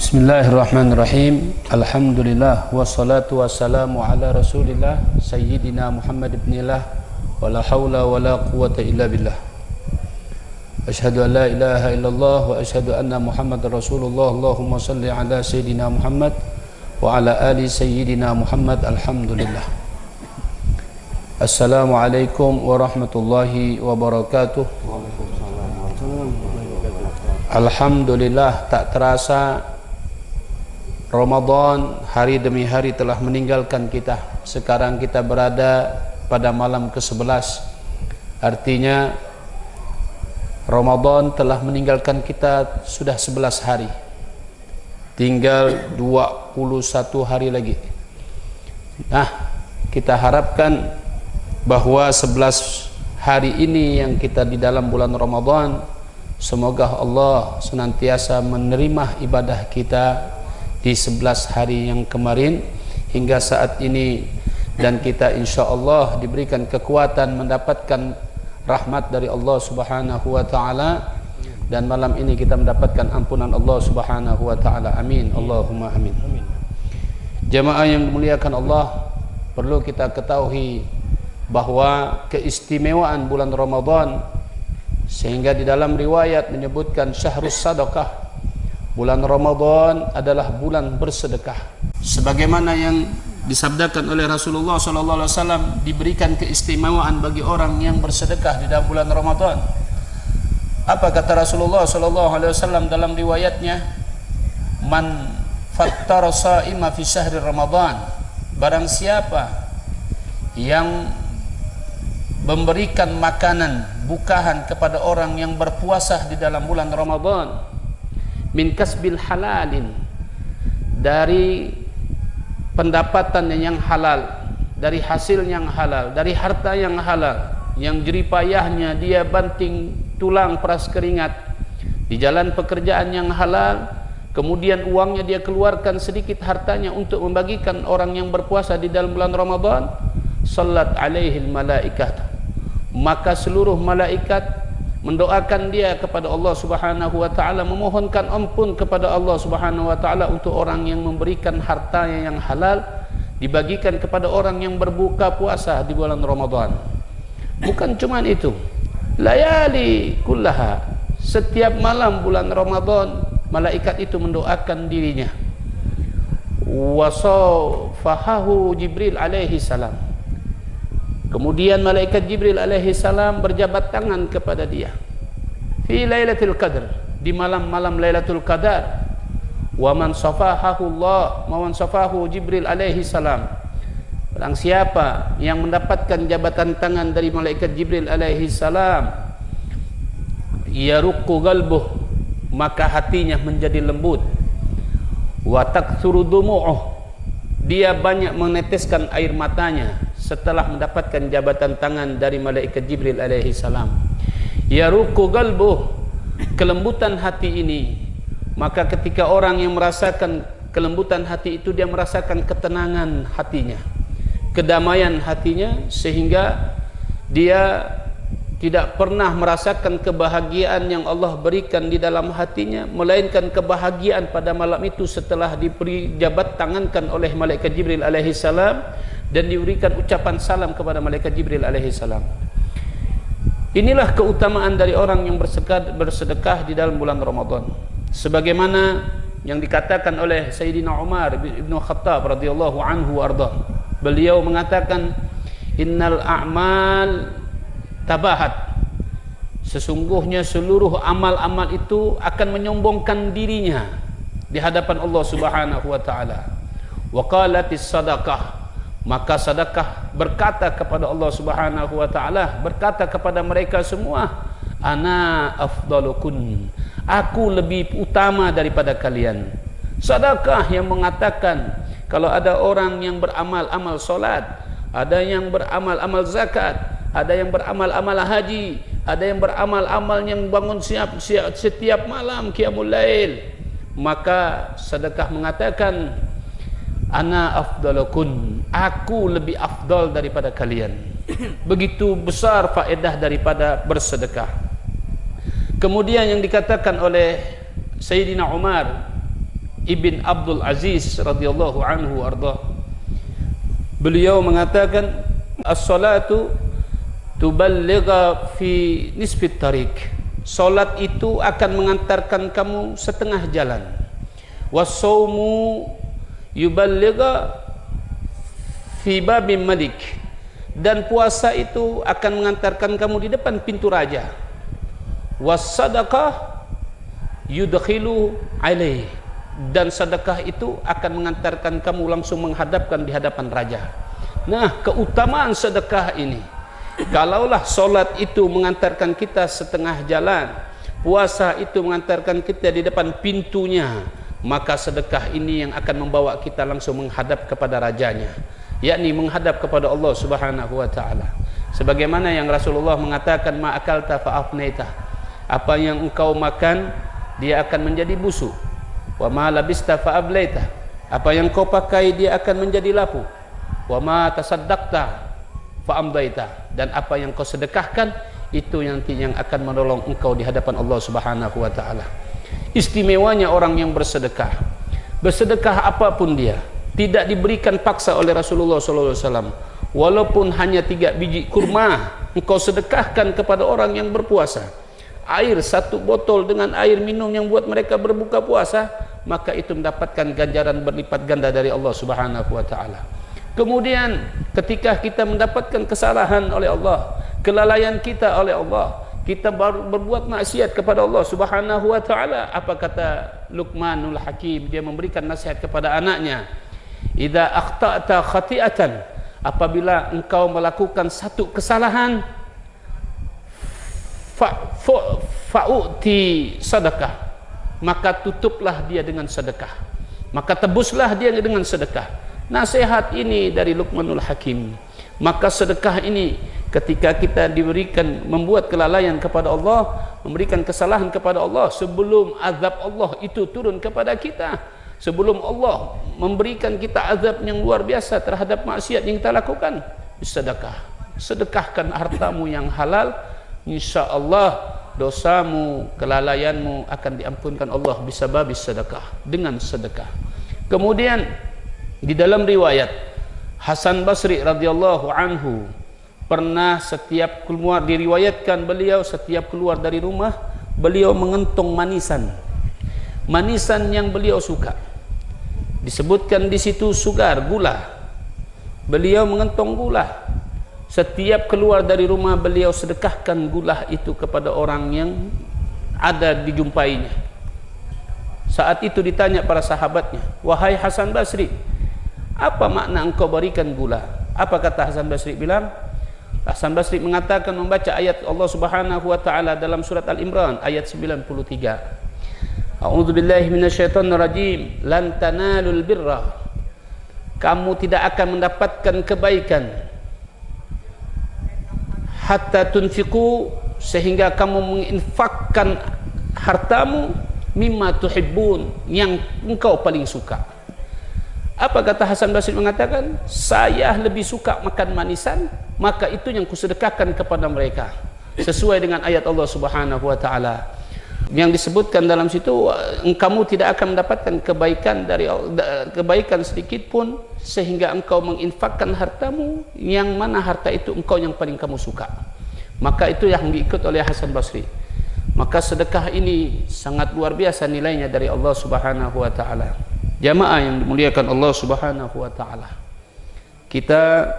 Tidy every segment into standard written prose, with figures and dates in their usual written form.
Bismillahirrahmanirrahim. Alhamdulillah wassalatu wassalamu ala Rasulillah Sayyidina Muhammad ibnillah wa la hawla wa la quwwata illa billah. Asyhadu an la ilaha illallah wa asyhadu anna Muhammadar Rasulullah. Allahumma salli ala Sayyidina Muhammad wa ala ali Sayyidina Muhammad. Alhamdulillah. Assalamualaikum warahmatullahi wabarakatuh. Alhamdulillah, tak terasa Ramadan hari demi hari telah meninggalkan kita. Sekarang kita berada pada malam ke-11. Artinya Ramadan telah meninggalkan kita sudah 11 hari. Tinggal 21 hari lagi. Nah, kita harapkan bahwa 11 hari ini yang kita di dalam bulan Ramadan, semoga Allah senantiasa menerima ibadah kita di 11 hari yang kemarin hingga saat ini, dan kita insya Allah diberikan kekuatan mendapatkan rahmat dari Allah Subhanahu wa ta'ala, dan malam ini kita mendapatkan ampunan Allah Subhanahu wa ta'ala. Amin, Allahumma amin. Jamaah yang dimuliakan Allah, perlu kita ketahui bahwa keistimewaan bulan Ramadan, sehingga di dalam riwayat menyebutkan syahrus sadaqah, bulan Ramadan adalah bulan bersedekah. Sebagaimana yang disabdakan oleh Rasulullah SAW, diberikan keistimewaan bagi orang yang bersedekah di dalam bulan Ramadan. Apa kata Rasulullah SAW dalam riwayatnya? Man fattara sha'ima fi syahri Ramadan, barang siapa yang memberikan makanan bukahan kepada orang yang berpuasa di dalam bulan Ramadan, min kasbil halalin, dari pendapatan yang halal, dari hasil yang halal, dari harta yang halal, yang jeripayahnya dia banting tulang peras keringat di jalan pekerjaan yang halal, kemudian uangnya dia keluarkan sedikit hartanya untuk membagikan orang yang berpuasa di dalam bulan Ramadan, sallat alaihil malaikat, maka seluruh malaikat mendoakan dia kepada Allah Subhanahu wa ta'ala, memohonkan ampun kepada Allah Subhanahu wa ta'ala untuk orang yang memberikan hartanya yang halal dibagikan kepada orang yang berbuka puasa di bulan Ramadan. Bukan cuma itu, layali kullaha, setiap malam bulan Ramadan malaikat itu mendoakan dirinya. Wasafahahu Jibril alaihi salam, kemudian malaikat Jibril alaihi salam berjabat tangan kepada dia fi lailatul qadar, di malam-malam Lailatul Qadar. Wa man safahahu Allah, wa man safahu Jibril alaihi salam, barang siapa yang mendapatkan jabatan tangan dari malaikat Jibril alaihi salam, yaruqqu qalbuh, maka hatinya menjadi lembut. Wa taktsuru dumu'uh, dia banyak meneteskan air matanya setelah mendapatkan jabatan tangan dari malaikat Jibril alaihi salam. Yaruqqu qalbuh, kelembutan hati ini, maka ketika orang yang merasakan kelembutan hati itu, dia merasakan ketenangan hatinya, kedamaian hatinya, sehingga dia tidak pernah merasakan kebahagiaan yang Allah berikan di dalam hatinya, melainkan kebahagiaan pada malam itu setelah diberi jabat tangankan oleh malaikat Jibril alaihi salam dan diberikan ucapan salam kepada malaikat Jibril alaihi salam. Inilah keutamaan dari orang yang bersedekah di dalam bulan Ramadan, sebagaimana yang dikatakan oleh Sayyidina Umar bin Khattab radhiyallahu anhu arda. Beliau mengatakan, innal a'mal tabahat, sesungguhnya seluruh amal-amal itu akan menyombongkan dirinya di hadapan Allah Subhanahu wa ta'ala. Wa qalatis sadaqah, maka sedekah berkata kepada Allah Subhanahu wa ta'ala, berkata kepada mereka semua, ana afdalukun, aku lebih utama daripada kalian. Sedekah yang mengatakan kalau ada orang yang beramal-amal solat, ada yang beramal-amal zakat, ada yang beramal-amal haji, ada yang beramal-amal yang bangun setiap malam qiyamul lail, maka sedekah mengatakan ana afdalukun, aku lebih afdal daripada kalian. Begitu besar faedah daripada bersedekah. Kemudian yang dikatakan oleh Sayyidina Umar, ibn Abdul Aziz radhiyallahu anhu arda. Beliau mengatakan as-salatu tuballigha fi nisfit tariq. Salat itu akan mengantarkan kamu setengah jalan. Was-saumu yuballigha fi babim malik. Dan puasa itu akan mengantarkan kamu di depan pintu raja. Was-sadaqah yudkhilu alaih. Dan sedekah itu akan mengantarkan kamu langsung menghadapkan di hadapan raja. Nah, keutamaan sedekah ini, kalaulah solat itu mengantarkan kita setengah jalan, puasa itu mengantarkan kita di depan pintunya, maka sedekah ini yang akan membawa kita langsung menghadap kepada rajanya, yakni menghadap kepada Allah Subhanahu wa taala. Sebagaimana yang Rasulullah mengatakan, ma akalta fa afnaita. Apa yang engkau makan dia akan menjadi busuk. Wa ma labista fa ablaita. Apa yang kau pakai dia akan menjadi lapu. Wa ma tasaddaqta fa amdaita. Dan apa yang kau sedekahkan itu nanti yang akan menolong engkau di hadapan Allah Subhanahu wa taala. Istimewanya orang yang bersedekah. Bersedekah apapun dia, tidak diberikan paksa oleh Rasulullah sallallahu alaihi wasallam. Walaupun hanya 3 biji kurma engkau sedekahkan kepada orang yang berpuasa, air 1 botol dengan air minum yang buat mereka berbuka puasa, maka itu mendapatkan ganjaran berlipat ganda dari Allah Subhanahu wa taala. Kemudian ketika kita mendapatkan kesalahan oleh Allah, kelalaian kita oleh Allah, kita baru berbuat maksiat kepada Allah Subhanahu wa taala, apa kata Luqmanul Hakim? Dia memberikan nasihat kepada anaknya, idza akhta'ta khati'atan, apabila engkau melakukan satu kesalahan, fa'uti sedekah, maka tutuplah dia dengan sedekah, maka tebuslah dia dengan sedekah. Nasihat ini dari Luqmanul Hakim. Maka sedekah ini ketika kita diberikan membuat kelalaian kepada Allah, memberikan kesalahan kepada Allah, sebelum azab Allah itu turun kepada kita, sebelum Allah memberikan kita azab yang luar biasa terhadap maksiat yang kita lakukan, sedekah. Sedekahkan hartamu yang halal, insya Allah dosamu, kelalaianmu akan diampunkan Allah bisababis sedekah, dengan sedekah. Kemudian di dalam riwayat Hasan Basri radhiyallahu anhu pernah setiap keluar, diriwayatkan beliau setiap keluar dari rumah beliau mengentung manisan yang beliau suka. Disebutkan di situ sugar, gula. Beliau mengentung gula. Setiap keluar dari rumah beliau sedekahkan gula itu kepada orang yang ada dijumpainya. Saat itu ditanya para sahabatnya, wahai Hasan Basri, apa makna engkau berikan gula? Apa kata Hasan Basri bilang? Hasan Basri mengatakan, membaca ayat Allah Subhanahu wa taala dalam surat Al-Imran ayat 93. A'udzubillahi minasyaitonirrajim. Lan tanalul birra. Kamu tidak akan mendapatkan kebaikan hatta tunfiqu, sehingga kamu menginfakkan hartamu mimma tuhibbun, yang engkau paling suka. Apa kata Hasan Basri mengatakan, saya lebih suka makan manisan, maka itu yang kusedekahkan kepada mereka, sesuai dengan ayat Allah Subhanahu wa taala yang disebutkan dalam situ, kamu tidak akan mendapatkan kebaikan sedikit pun sehingga engkau menginfakkan hartamu yang mana harta itu engkau yang paling kamu suka. Maka itu yang diikut oleh Hasan Basri. Maka sedekah ini sangat luar biasa nilainya dari Allah Subhanahu wa taala. Jamaah yang dimuliakan Allah Subhanahu wa taala, kita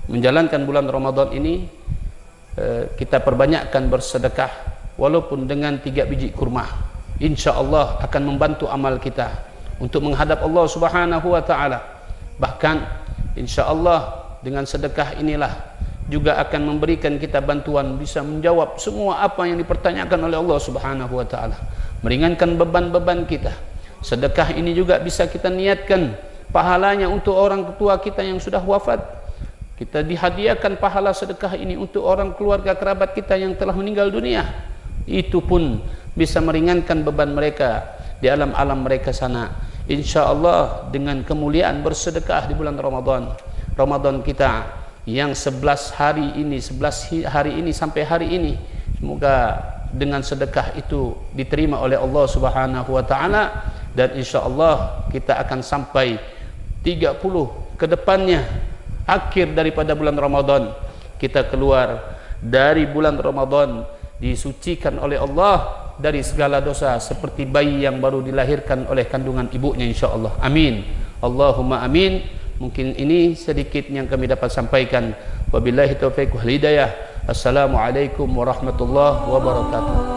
menjalankan bulan Ramadan ini, kita perbanyakkan bersedekah walaupun dengan 3 biji kurma. Insya Allah akan membantu amal kita untuk menghadap Allah Subhanahu wa taala. Bahkan insya Allah dengan sedekah inilah juga akan memberikan kita bantuan bisa menjawab semua apa yang dipertanyakan oleh Allah Subhanahu wa taala, meringankan beban-beban kita. Sedekah ini juga bisa kita niatkan pahalanya untuk orang tua kita yang sudah wafat. Kita dihadiahkan pahala sedekah ini untuk orang keluarga kerabat kita yang telah meninggal dunia. Itu pun bisa meringankan beban mereka di alam-alam mereka sana. Insya Allah dengan kemuliaan bersedekah di bulan Ramadan kita yang 11 hari ini sampai hari ini, semoga dengan sedekah itu diterima oleh Allah Subhanahu wa taala dan insyaallah kita akan sampai 30 ke depannya, akhir daripada bulan Ramadan kita keluar dari bulan Ramadan disucikan oleh Allah dari segala dosa seperti bayi yang baru dilahirkan oleh kandungan ibunya, insyaallah. Amin, Allahumma amin. Mungkin ini sedikit yang kami dapat sampaikan. Wabillahi taufiq wal hidayah. Assalamualaikum warahmatullahi wabarakatuh.